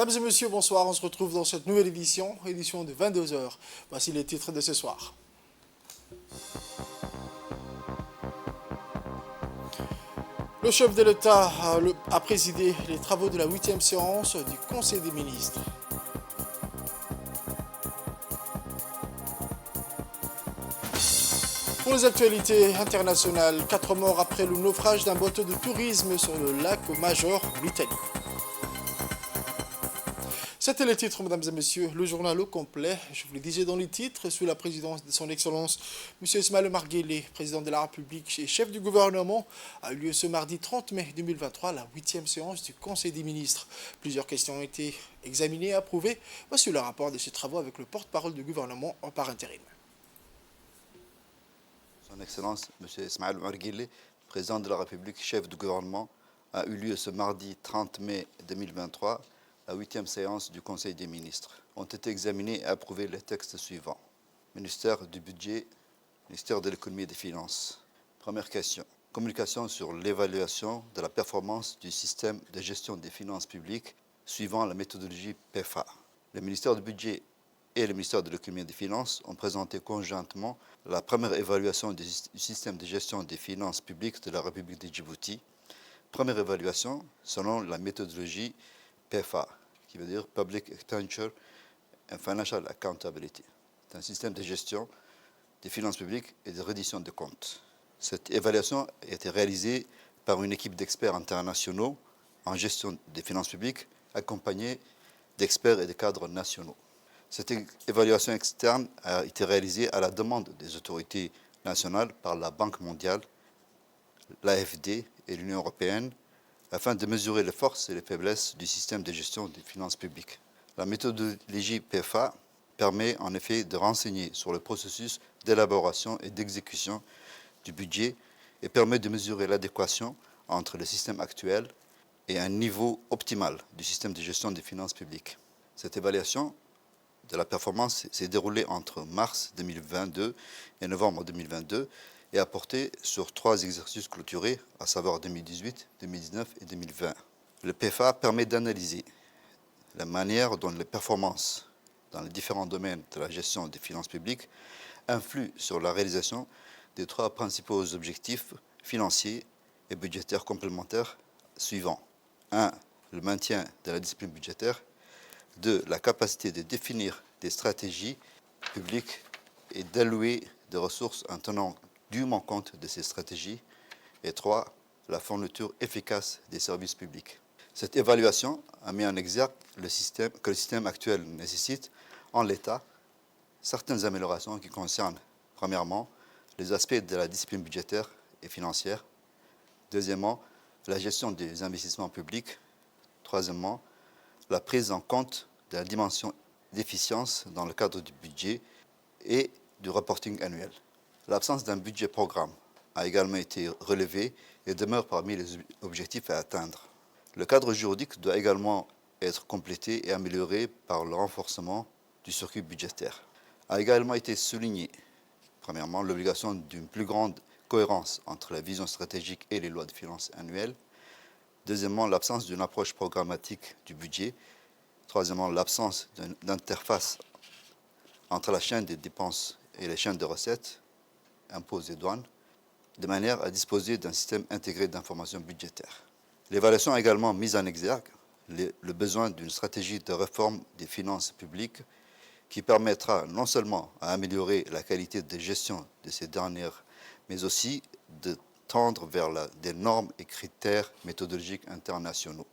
Mesdames et messieurs, bonsoir. On se retrouve dans cette nouvelle édition de 22 heures. Voici les titres de ce soir. Le chef de l'État a présidé les travaux de la 8e séance du Conseil des ministres. Pour les actualités internationales, 4 morts après le naufrage d'un bateau de tourisme sur le lac Major en Italie. C'était les titres, mesdames et messieurs. Le journal au complet, je vous le disais dans les titres, sous la présidence de son Excellence, M. Ismaël Omar Guelleh, président de la République et chef du gouvernement, a eu lieu ce mardi 30 mai 2023, la 8e séance du Conseil des ministres. Plusieurs questions ont été examinées et approuvées. Voici le rapport de ces travaux avec le porte-parole du gouvernement par intérim. Son Excellence, M. Ismaël Omar Guelleh, président de la République, chef du gouvernement, a eu lieu ce mardi 30 mai 2023, la 8e séance du Conseil des ministres. Ont été examinés et approuvés les textes suivants. Ministère du Budget, Ministère de l'Économie et des Finances. Première question. Communication sur l'évaluation de la performance du système de gestion des finances publiques suivant la méthodologie PEFA. Le ministère du Budget et le ministère de l'Économie et des Finances ont présenté conjointement la première évaluation du système de gestion des finances publiques de la République de Djibouti. Première évaluation selon la méthodologie PEFA, qui veut dire Public Expenditure and Financial Accountability. C'est un système de gestion des finances publiques et de reddition de comptes. Cette évaluation a été réalisée par une équipe d'experts internationaux en gestion des finances publiques, accompagnée d'experts et de cadres nationaux. Cette évaluation externe a été réalisée à la demande des autorités nationales par la Banque mondiale, l'AFD et l'Union européenne, afin de mesurer les forces et les faiblesses du système de gestion des finances publiques. La méthodologie PEFA permet en effet de renseigner sur le processus d'élaboration et d'exécution du budget et permet de mesurer l'adéquation entre le système actuel et un niveau optimal du système de gestion des finances publiques. Cette évaluation de la performance s'est déroulée entre mars 2022 et novembre 2022 et a porté sur 3 exercices clôturés, à savoir 2018, 2019 et 2020. Le PEFA permet d'analyser la manière dont les performances dans les différents domaines de la gestion des finances publiques influent sur la réalisation des 3 principaux objectifs financiers et budgétaires complémentaires suivants. 1. Le maintien de la discipline budgétaire. 2. La capacité de définir des stratégies publiques et d'allouer des ressources en tenant dûment compte de ces stratégies. Et 3. La fourniture efficace des services publics. Cette évaluation a mis en exergue que le système actuel nécessite, en l'état, certaines améliorations qui concernent, premièrement, les aspects de la discipline budgétaire et financière. Deuxièmement, la gestion des investissements publics. Troisièmement, la prise en compte de la dimension d'efficience dans le cadre du budget et du reporting annuel. L'absence d'un budget programme a également été relevée et demeure parmi les objectifs à atteindre. Le cadre juridique doit également être complété et amélioré par le renforcement du circuit budgétaire. A également été souligné, premièrement, l'obligation d'une plus grande cohérence entre la vision stratégique et les lois de finances annuelles. Deuxièmement, l'absence d'une approche programmatique du budget. Troisièmement, l'absence d'interface entre la chaîne des dépenses et les chaînes de recettes, impôts et douanes, de manière à disposer d'un système intégré d'information budgétaire. L'évaluation a également mis en exergue le besoin d'une stratégie de réforme des finances publiques qui permettra non seulement à améliorer la qualité de gestion de ces dernières, mais aussi de tendre vers des normes et critères méthodologiques internationaux.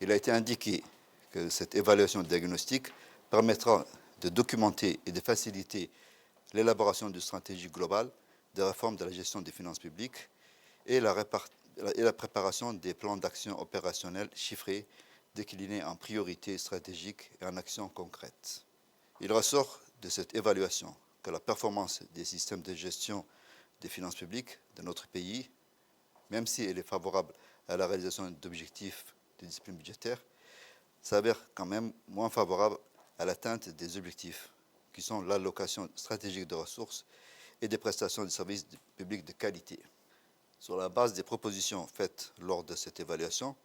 Il a été indiqué que cette évaluation diagnostique permettra de documenter et de faciliter l'élaboration d'une stratégie globale de réforme de la gestion des finances publiques et la préparation des plans d'action opérationnels chiffrés déclinés en priorités stratégiques et en actions concrètes. Il ressort de cette évaluation que la performance des systèmes de gestion des finances publiques de notre pays, même si elle est favorable à la réalisation d'objectifs de discipline budgétaire, s'avère quand même moins favorable à l'atteinte des objectifs, qui sont l'allocation stratégique de ressources et des prestations de services publics de qualité. Sur la base des propositions faites lors de cette évaluation,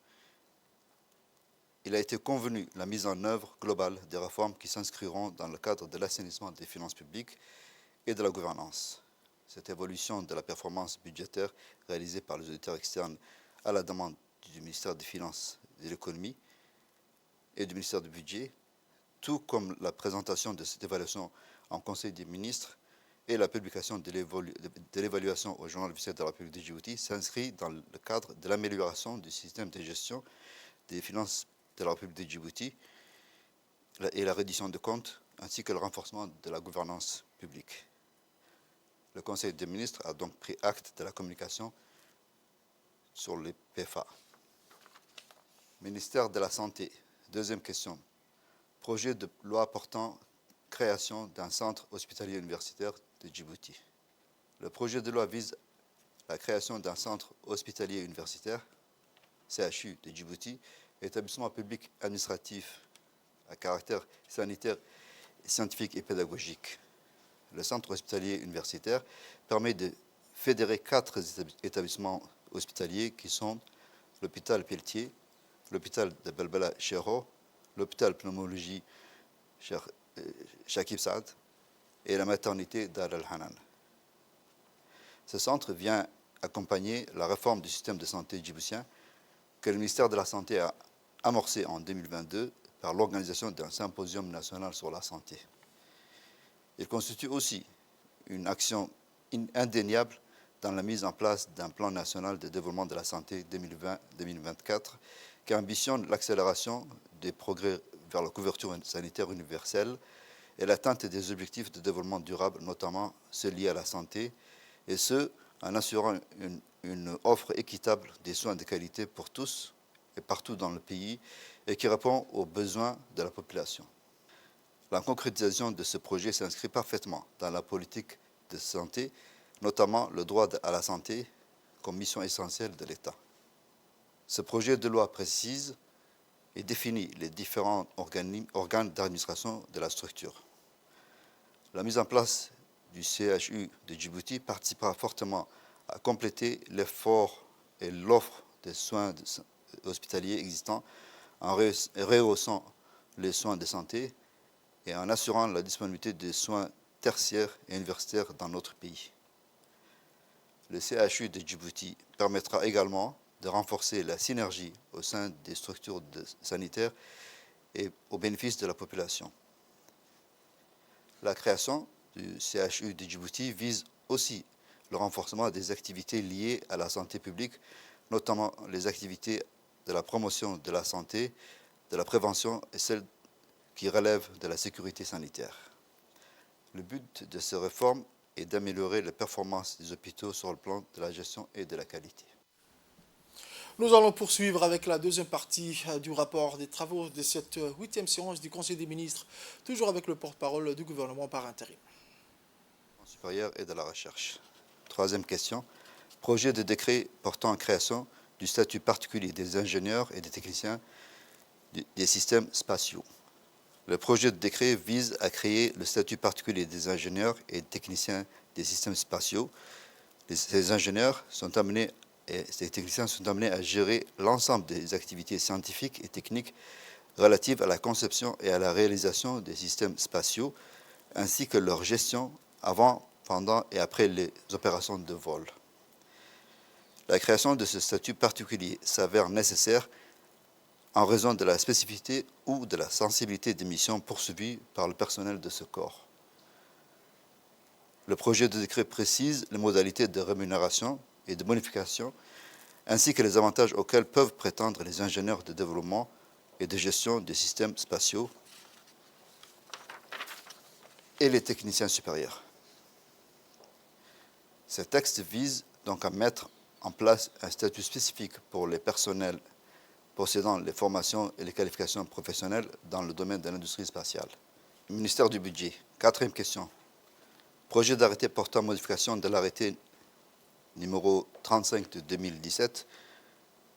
il a été convenu la mise en œuvre globale des réformes qui s'inscriront dans le cadre de l'assainissement des finances publiques et de la gouvernance. Cette évolution de la performance budgétaire réalisée par les auditeurs externes à la demande du ministère des Finances et de l'Économie et du ministère du Budget, tout comme la présentation de cette évaluation en Conseil des ministres et la publication de l'évaluation au journal officiel de la République de Djibouti, s'inscrit dans le cadre de l'amélioration du système de gestion des finances de la République de Djibouti et la reddition de comptes, ainsi que le renforcement de la gouvernance publique. Le Conseil des ministres a donc pris acte de la communication sur les PFA. Ministère de la Santé. Deuxième question. Projet de loi portant création d'un centre hospitalier universitaire de Djibouti. Le projet de loi vise la création d'un centre hospitalier universitaire, CHU de Djibouti, établissement public administratif à caractère sanitaire, scientifique et pédagogique. Le centre hospitalier universitaire permet de fédérer 4 établissements hospitaliers qui sont l'hôpital Pelletier, l'hôpital de Belbela Chero, l'hôpital pneumologie Shakib Saad et la maternité Dar al-Hanan. Ce centre vient accompagner la réforme du système de santé djiboutien que le ministère de la Santé a amorcé en 2022 par l'organisation d'un symposium national sur la santé. Il constitue aussi une action indéniable dans la mise en place d'un plan national de développement de la santé 2020-2024 qui ambitionne l'accélération des progrès vers la couverture sanitaire universelle et l'atteinte des objectifs de développement durable, notamment ceux liés à la santé, et ce, en assurant une offre équitable des soins de qualité pour tous et partout dans le pays et qui répond aux besoins de la population. La concrétisation de ce projet s'inscrit parfaitement dans la politique de santé, notamment le droit à la santé comme mission essentielle de l'État. Ce projet de loi précise et définit les différents organes d'administration de la structure. La mise en place du CHU de Djibouti participera fortement à compléter l'effort et l'offre de soins hospitaliers existants en rehaussant les soins de santé et en assurant la disponibilité des soins tertiaires et universitaires dans notre pays. Le CHU de Djibouti permettra également de renforcer la synergie au sein des structures sanitaires et au bénéfice de la population. La création du CHU de Djibouti vise aussi le renforcement des activités liées à la santé publique, notamment les activités de la promotion de la santé, de la prévention et celles qui relèvent de la sécurité sanitaire. Le but de ces réformes est d'améliorer la performance des hôpitaux sur le plan de la gestion et de la qualité. Nous allons poursuivre avec la deuxième partie du rapport des travaux de cette 8e séance du Conseil des ministres, toujours avec le porte-parole du gouvernement par intérim. Supérieur et de la recherche. Troisième question. Projet de décret portant en création du statut particulier des ingénieurs et des techniciens des systèmes spatiaux. Le projet de décret vise à créer le statut particulier des ingénieurs et techniciens des systèmes spatiaux. Ces ingénieurs sont amenés et ces techniciens sont amenés à gérer l'ensemble des activités scientifiques et techniques relatives à la conception et à la réalisation des systèmes spatiaux, ainsi que leur gestion avant, pendant et après les opérations de vol. La création de ce statut particulier s'avère nécessaire en raison de la spécificité ou de la sensibilité des missions poursuivies par le personnel de ce corps. Le projet de décret précise les modalités de rémunération et de bonification, ainsi que les avantages auxquels peuvent prétendre les ingénieurs de développement et de gestion des systèmes spatiaux et les techniciens supérieurs. Ce texte vise donc à mettre en place un statut spécifique pour les personnels possédant les formations et les qualifications professionnelles dans le domaine de l'industrie spatiale. Le ministère du Budget. Quatrième question. Projet d'arrêté portant modification de l'arrêté numéro 35 de 2017,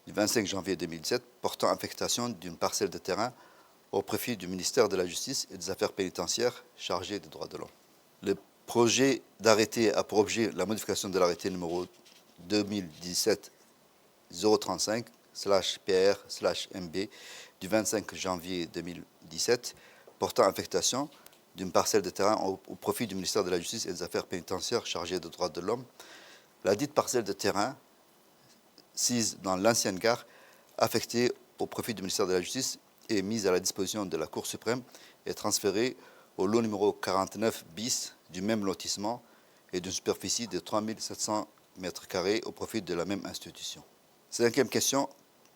du 25 janvier 2017, portant affectation d'une parcelle de terrain au profit du ministère de la Justice et des Affaires pénitentiaires chargé des droits de l'homme. Le projet d'arrêté a pour objet la modification de l'arrêté numéro 2017-035 PR/MB du 25 janvier 2017 portant affectation d'une parcelle de terrain au profit du ministère de la Justice et des Affaires pénitentiaires chargé des droits de l'homme. La dite parcelle de terrain, sise dans l'ancienne gare, affectée au profit du ministère de la Justice et mise à la disposition de la Cour suprême, est transférée au lot numéro 49 bis du même lotissement et d'une superficie de 3700 m² au profit de la même institution. Cinquième question,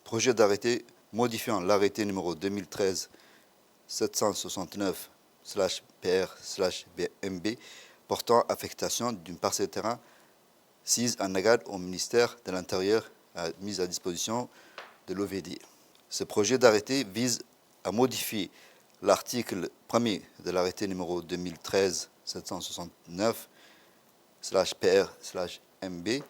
projet d'arrêté modifiant l'arrêté numéro 2013-769/PR/BMB portant affectation d'une parcelle de terrain sise en Nagad au ministère de l'Intérieur mise à disposition de l'OVD. Ce projet d'arrêté vise à modifier l'article 1er de l'arrêté numéro 2013-769/PR/MB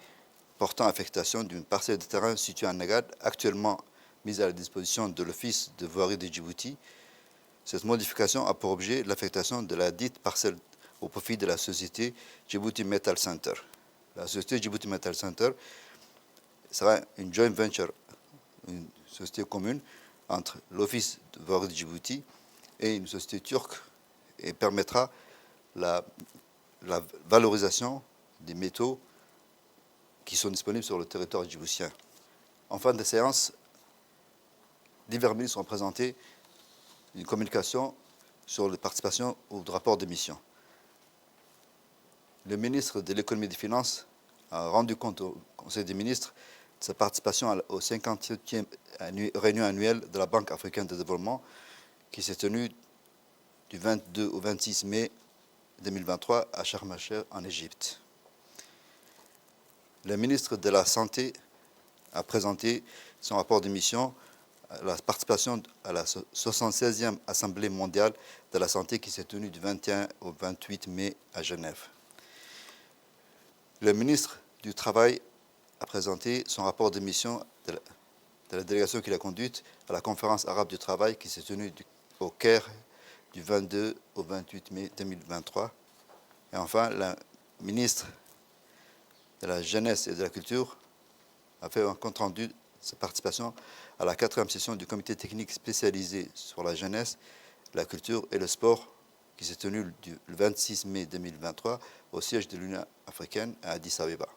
portant affectation d'une parcelle de terrain située en Nagad, actuellement mise à la disposition de l'Office de voirie de Djibouti. Cette modification a pour objet l'affectation de la dite parcelle au profit de la société Djibouti Metal Center. La société Djibouti Metal Center sera une joint venture, une société commune entre l'Office de voirie de Djibouti et une société turque et permettra la valorisation des métaux qui sont disponibles sur le territoire djiboutien. En fin de séance, divers ministres ont présenté une communication sur la participation au rapport de mission. Le ministre de l'économie et des finances a rendu compte au Conseil des ministres de sa participation aux 57e réunion annuelle de la Banque africaine de développement qui s'est tenue du 22 au 26 mai 2023 à Sharm el-Sheikh en Égypte. Le ministre de la Santé a présenté son rapport de mission à la participation à la 76e Assemblée mondiale de la santé qui s'est tenue du 21 au 28 mai à Genève. Le ministre du Travail a présenté son rapport de mission de la délégation qu'il a conduite à la conférence arabe du travail qui s'est tenue au Caire du 22 au 28 mai 2023. Et enfin, la ministre de la Jeunesse et de la Culture a fait un compte-rendu de sa participation à la 4e session du comité technique spécialisé sur la jeunesse, la culture et le sport qui s'est tenue le 26 mai 2023 au siège de l'Union africaine à Addis Abeba.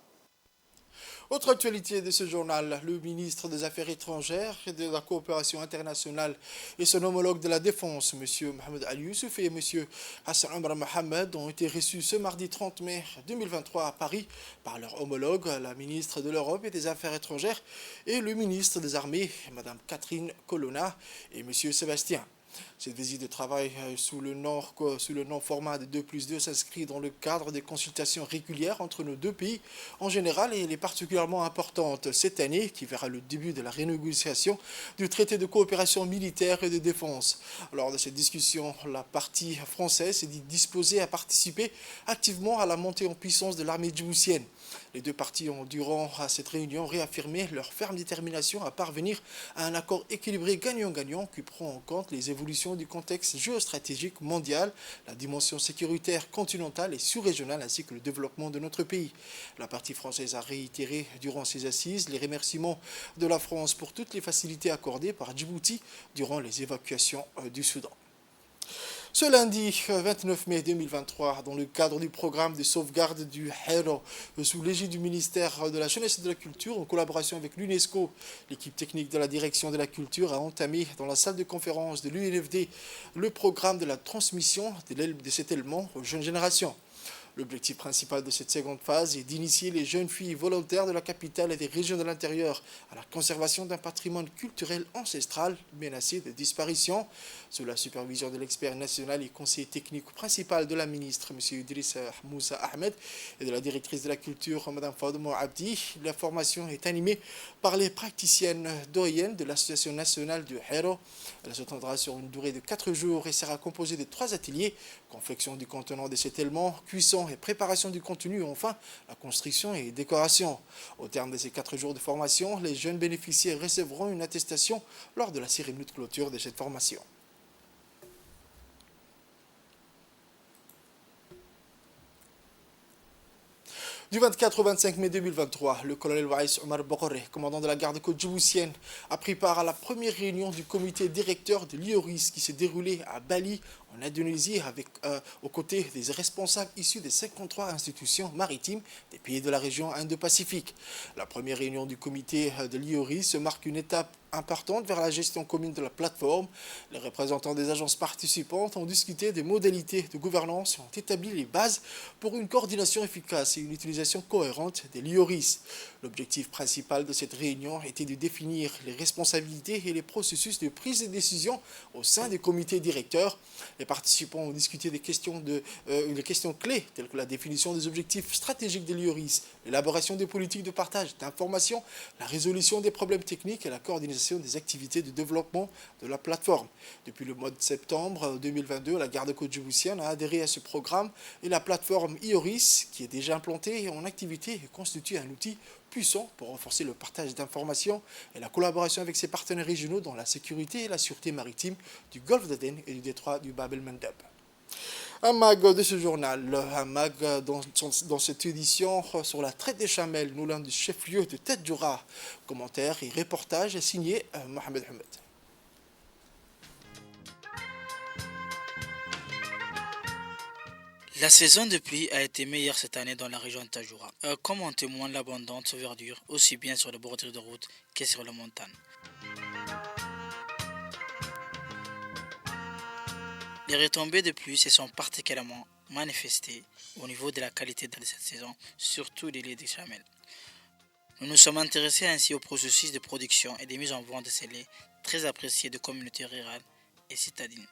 Autre actualité de ce journal, le ministre des Affaires étrangères et de la coopération internationale et son homologue de la Défense, M. Mohamed Ali Youssouf et M. Hassan Omar Mohamed, ont été reçus ce mardi 30 mai 2023 à Paris par leur homologue, la ministre de l'Europe et des Affaires étrangères et le ministre des Armées, Mme Catherine Colonna et M. Sébastien. Cette visite de travail sous le nom format de 2+2 s'inscrit dans le cadre des consultations régulières entre nos deux pays en général et elle est particulièrement importante cette année qui verra le début de la renégociation du traité de coopération militaire et de défense. Lors de cette discussion, la partie française s'est dit disposée à participer activement à la montée en puissance de l'armée djiboutienne. Les deux parties ont, durant cette réunion, réaffirmé leur ferme détermination à parvenir à un accord équilibré gagnant-gagnant qui prend en compte les évolutions du contexte géostratégique mondial, la dimension sécuritaire continentale et sous-régionale ainsi que le développement de notre pays. La partie française a réitéré durant ces assises les remerciements de la France pour toutes les facilités accordées par Djibouti durant les évacuations du Soudan. Ce lundi 29 mai 2023, dans le cadre du programme de sauvegarde du Héros, sous l'égide du ministère de la Jeunesse et de la Culture, en collaboration avec l'UNESCO, l'équipe technique de la direction de la culture a entamé dans la salle de conférence de l'UNFD le programme de la transmission de cet élément aux jeunes générations. L'objectif principal de cette seconde phase est d'initier les jeunes filles volontaires de la capitale et des régions de l'intérieur à la conservation d'un patrimoine culturel ancestral menacé de disparition. Sous la supervision de l'expert national et conseiller technique principal de la ministre, M. Idriss Moussa Ahmed, et de la directrice de la culture, Mme Fadmo Abdi, la formation est animée par les praticiennes doyennes de l'Association nationale du Héros. Elle se tendra sur une durée de 4 jours et sera composée de 3 ateliers, confection du contenant de cet élément, cuisson et préparation du contenu et enfin la construction et décoration. Au terme de ces 4 jours de formation, les jeunes bénéficiaires recevront une attestation lors de la cérémonie de clôture de cette formation. Du 24 au 25 mai 2023, le colonel Waïs Omar Bokoré, commandant de la garde-côte djiboutienne, a pris part à la première réunion du comité directeur de l'IORIS qui s'est déroulée à Bali, en Indonésie, aux côtés des responsables issus des 53 institutions maritimes des pays de la région Indo-Pacifique. La première réunion du comité de l'IORIS marque une étape importante vers la gestion commune de la plateforme. Les représentants des agences participantes ont discuté des modalités de gouvernance et ont établi les bases pour une coordination efficace et une utilisation cohérente des LIORIS. L'objectif principal de cette réunion était de définir les responsabilités et les processus de prise de décision au sein des comités directeurs. Les participants ont discuté des questions clés telles que la définition des objectifs stratégiques des LIORIS, l'élaboration des politiques de partage d'informations, la résolution des problèmes techniques et la coordination des activités de développement de la plateforme. Depuis le mois de septembre 2022, la garde-côte djiboutienne a adhéré à ce programme et la plateforme IORIS, qui est déjà implantée en activité, constitue un outil puissant pour renforcer le partage d'informations et la collaboration avec ses partenaires régionaux dans la sécurité et la sûreté maritime du golfe d'Aden et du détroit du Bab el-Mandeb. Un mag de ce journal, un mag dans cette édition sur la traite des chamelles, nous l'un du chef-lieu de Tête Djoura. Commentaires et reportages signés Mohamed Hamed. La saison de pluie a été meilleure cette année dans la région de Tajoura, comme en témoigne l'abondante verdure, aussi bien sur les bordures de route que sur les montagnes. Les retombées de pluie se sont particulièrement manifestées au niveau de la qualité de cette saison, surtout les laits de chamelle. Nous nous sommes intéressés ainsi au processus de production et de mise en vente de ces laits très appréciés de communautés rurales et citadines.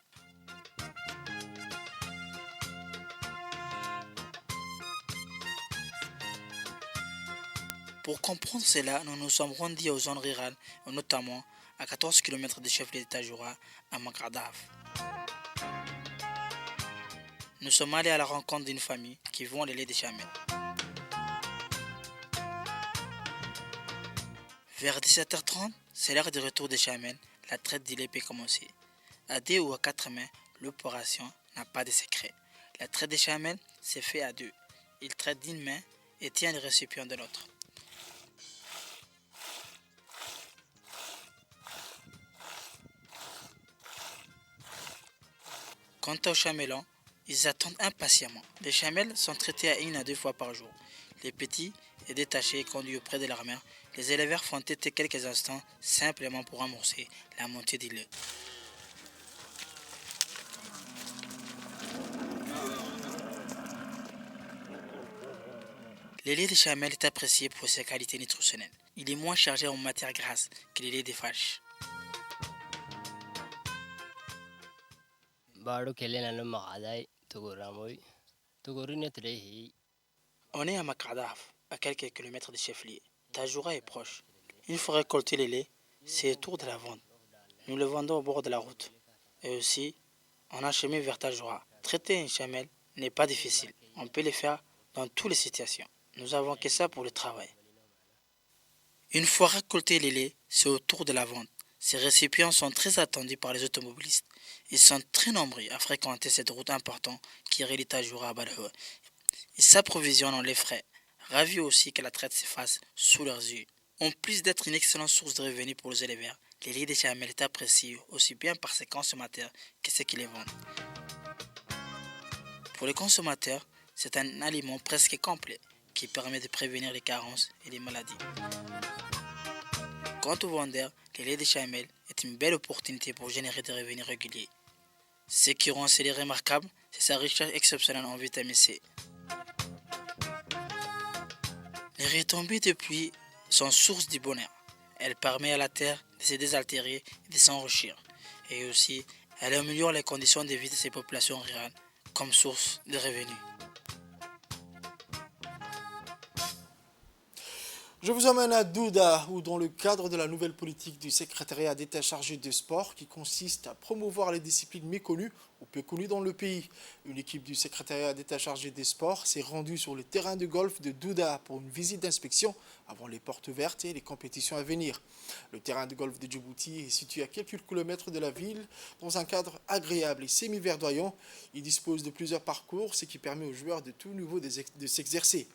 Pour comprendre cela, nous nous sommes rendus aux zones rurales, notamment à 14 km de chef-lieu de Tajoura, à Makardaf. Nous sommes allés à la rencontre d'une famille qui vend les laits de chamelle. Vers 17h30, c'est l'heure de retour des chamelles, la traite du lait peut commencer. À 2 ou à 4 mains, l'opération n'a pas de secret. La traite des chamelles se fait à deux. Il traite d'une main et tient le récipient de l'autre. Quant aux chamelons, ils attendent impatiemment. Les chamelles sont traitées à 1 à 2 fois par jour. Les petits et détachés et conduits auprès de leur mère, les éleveurs font téter quelques instants simplement pour amorcer la montée du lait. Le lait de chamelle est apprécié pour ses qualités nutritionnelles. Il est moins chargé en matière grasse que le lait des vaches. On est à Makardaf, à quelques kilomètres de chef-lieu. Tajoura est proche. Il faut récolter les laits, c'est autour de la vente. Nous le vendons au bord de la route. Et aussi, on a chemin vers Tajoura. Traiter une chamelle n'est pas difficile. On peut le faire dans toutes les situations. Nous avons que ça pour le travail. Une fois récolté les laits, c'est au tour de la vente. Ces récipients sont très attendus par les automobilistes. Ils sont très nombreux à fréquenter cette route importante qui relie Tajoura à Badaoua. Ils s'approvisionnent en les frais, ravis aussi que la traite se fasse sous leurs yeux. En plus d'être une excellente source de revenus pour les éleveurs, les laits de chamelle est apprécié aussi bien par ses consommateurs que ceux qui les vendent. Pour les consommateurs, c'est un aliment presque complet qui permet de prévenir les carences et les maladies. Quant aux vendeurs, le lait de chamelle est une belle opportunité pour générer des revenus réguliers. Ce qui rend ce lait remarquable, c'est sa richesse exceptionnelle en vitamine C. Les retombées de pluie sont source du bonheur. Elle permet à la terre de se désaltérer et de s'enrichir. Et aussi, elle améliore les conditions de vie de ces populations rurales comme source de revenus. Je vous emmène à Douda, où dans le cadre de la nouvelle politique du secrétariat d'État chargé des sports, qui consiste à promouvoir les disciplines méconnues ou peu connues dans le pays, une équipe du secrétariat d'État chargé des sports s'est rendue sur le terrain de golf de Douda pour une visite d'inspection avant les portes ouvertes et les compétitions à venir. Le terrain de golf de Djibouti est situé à quelques kilomètres de la ville, dans un cadre agréable et semi-verdoyant. Il dispose de plusieurs parcours, ce qui permet aux joueurs de tout niveau de s'exercer.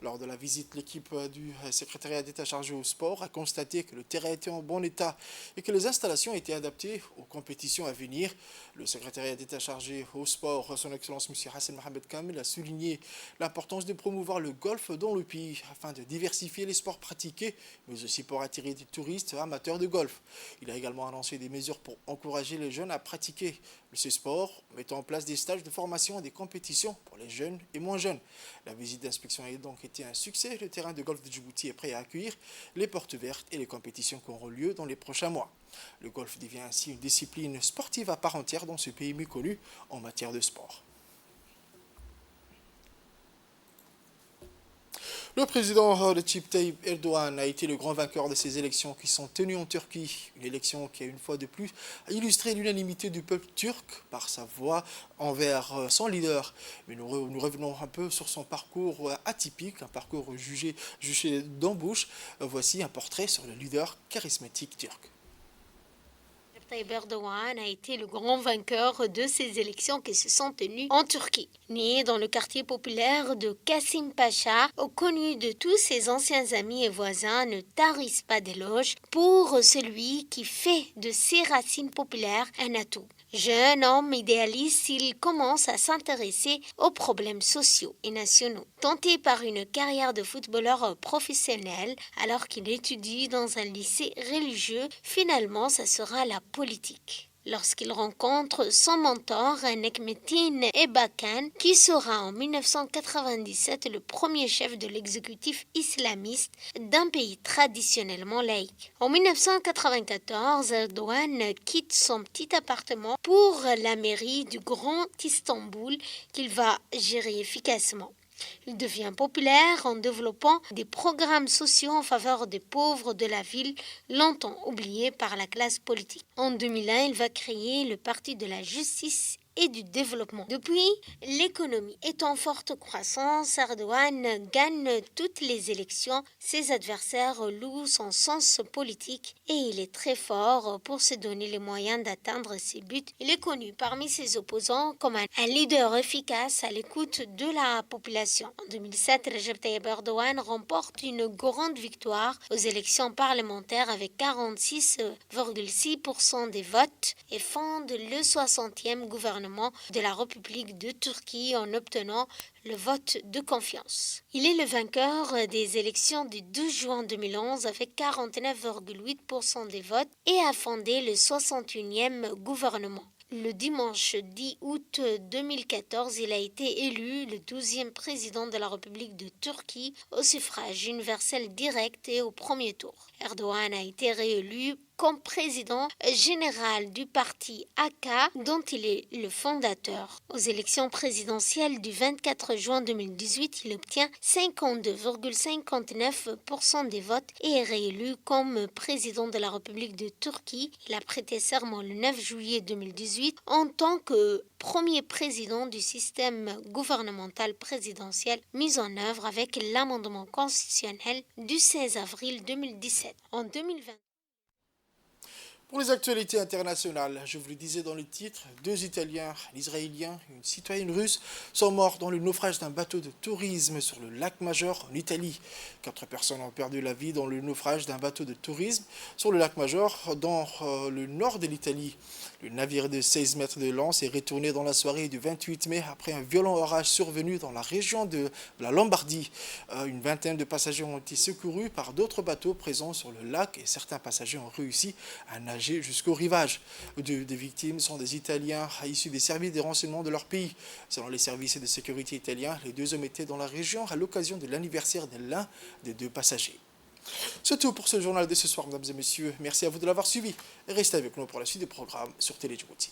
Lors de la visite, l'équipe du secrétariat d'État chargé au sport a constaté que le terrain était en bon état et que les installations étaient adaptées aux compétitions à venir. Le secrétariat d'État chargé au sport, son Excellence M. Hassan Mohamed Kamel, a souligné l'importance de promouvoir le golf dans le pays afin de diversifier les sports pratiqués, mais aussi pour attirer des touristes amateurs de golf. Il a également annoncé des mesures pour encourager les jeunes à pratiquer ce sport, mettant en place des stages de formation et des compétitions pour les jeunes et moins jeunes. La visite d'inspection a donc été un succès. Le terrain de golf de Djibouti est prêt à accueillir les portes vertes et les compétitions qui auront lieu dans les prochains mois. Le golf devient ainsi une discipline sportive à part entière dans ce pays méconnu en matière de sport. Le président Recep Tayyip Erdogan a été le grand vainqueur de ces élections qui sont tenues en Turquie. Une élection qui a une fois de plus illustré l'unanimité du peuple turc par sa voix envers son leader. Mais nous revenons un peu sur son parcours atypique, un parcours jugé d'embauche. Voici un portrait sur le leader charismatique turc. Tayyip Erdogan a été le grand vainqueur de ces élections qui se sont tenues en Turquie. Né dans le quartier populaire de Kasım Paşa, connu de tous ses anciens amis et voisins, ne tarisse pas d'éloges pour celui qui fait de ses racines populaires un atout. Jeune homme idéaliste, il commence à s'intéresser aux problèmes sociaux et nationaux. Tenté par une carrière de footballeur professionnel alors qu'il étudie dans un lycée religieux, finalement, ça sera la politique. Lorsqu'il rencontre son mentor, Nekmettin Erbakan, qui sera en 1997 le premier chef de l'exécutif islamiste d'un pays traditionnellement laïque. En 1994, Erdogan quitte son petit appartement pour la mairie du Grand Istanbul qu'il va gérer efficacement. Il devient populaire en développant des programmes sociaux en faveur des pauvres de la ville, longtemps oubliés par la classe politique. En 2001, il va créer le Parti de la justice et du développement. Depuis, l'économie est en forte croissance. Erdogan gagne toutes les élections. Ses adversaires louent son sens politique et il est très fort pour se donner les moyens d'atteindre ses buts. Il est connu parmi ses opposants comme un leader efficace à l'écoute de la population. En 2007, Recep Tayyip Erdogan remporte une grande victoire aux élections parlementaires avec 46,6% des votes et fonde le 60e gouvernement de la République de Turquie en obtenant le vote de confiance. Il est le vainqueur des élections du 12 juin 2011 avec 49,8% des votes et a fondé le 61e gouvernement. Le dimanche 10 août 2014, il a été élu le 12e président de la République de Turquie au suffrage universel direct et au premier tour. Erdogan a été réélu comme président général du parti AK, dont il est le fondateur. Aux élections présidentielles du 24 juin 2018, il obtient 52,59% des votes et est réélu comme président de la République de Turquie. Il a prêté serment le 9 juillet 2018 en tant que premier président du système gouvernemental présidentiel mis en œuvre avec l'amendement constitutionnel du 16 avril 2017. En 2020, Pour les actualités internationales, je vous le disais dans le titre, 2 Italiens, un Israélien et une citoyenne russe sont morts dans le naufrage d'un bateau de tourisme sur le lac Major en Italie. 4 personnes ont perdu la vie dans le naufrage d'un bateau de tourisme sur le lac Major dans le nord de l'Italie. Le navire de 16 mètres de long s'est retourné dans la soirée du 28 mai après un violent orage survenu dans la région de la Lombardie. Une vingtaine de passagers ont été secourus par d'autres bateaux présents sur le lac et certains passagers ont réussi à nager jusqu'au rivage. Des victimes sont des Italiens issus des services de renseignement de leur pays. Selon les services de sécurité italiens, les 2 hommes étaient dans la région à l'occasion de l'anniversaire de l'un des 2 passagers. C'est tout pour ce journal de ce soir, mesdames et messieurs. Merci à vous de l'avoir suivi et restez avec nous pour la suite des programmes sur Télé Djibouti.